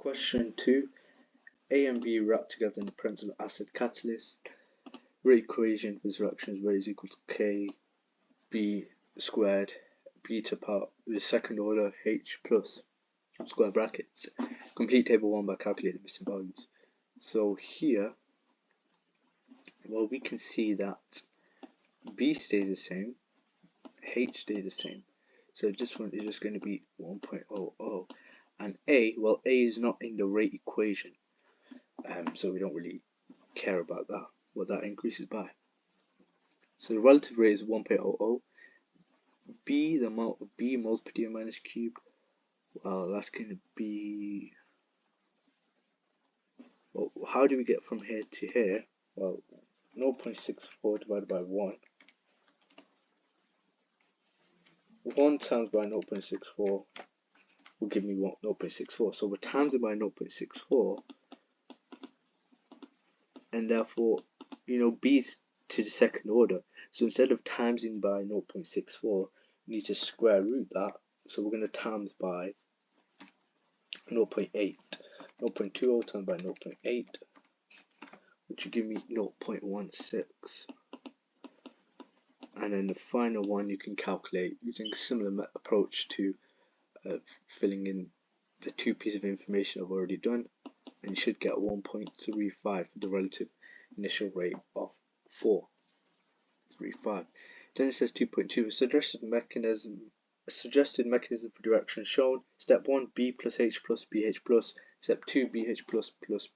Question 2. A and B react together in the presence of acid catalyst. Rate equation with reactions rate is equal to K B squared beta part with the second order H plus square brackets. Complete table 1 by calculating missing values. So here, well, we can see that B stays the same, H stays the same. So this one is just going to be 1.00. And A, well, A is not in the rate equation, so we don't really care about that, what that increases by. So the relative rate is 1.00. B, the amount of B moles per dm minus cubed, well, that's going to be, well, how do we get from here to here? Well, 0.64 divided by 1. 1 times by 0.64 will give me 0.64. So we're times it by 0.64, and therefore, B is to the second order. So instead of timesing by 0.64, we need to square root that. So we're going to times by 0.8. 0.20 times by 0.8, which will give me 0.16. And then the final one you can calculate using a similar approach to filling in the two pieces of information I've already done, and you should get 1.35 for the relative initial rate of 4.35. Then it says 2.2, a suggested mechanism for direction shown. Step 1, B plus H plus BH plus. Step 2, BH plus plus.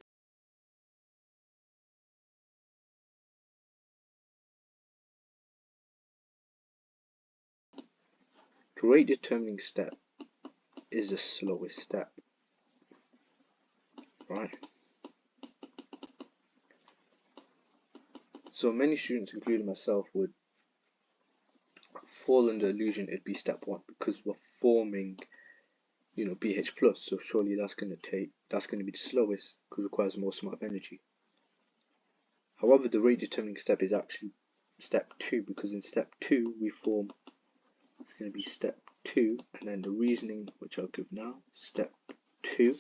The rate determining step is the slowest step, right? So many students, including myself, would fall under the illusion it'd be step 1 because we're forming, BH plus. So surely that's going to be the slowest because it requires the most amount of energy. However, the rate determining step is actually step 2, because in step 2 we form. It's going to be step 2, and then the reasoning, which I'll give now. Step 2.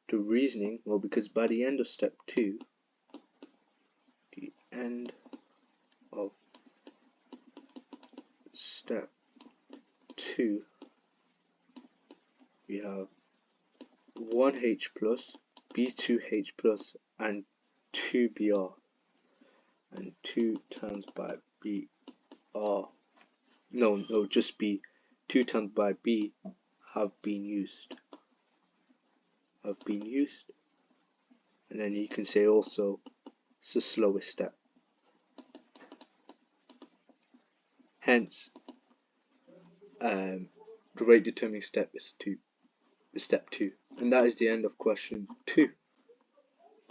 The reasoning, well, because by the end of step 2, we have 1H plus, B2H plus, and 2Br, and 2 times by Br. No, just B. 2 times by B have been used. And then you can say also it's the slowest step. Hence, the rate determining step is step 2. And that is the end of question 2.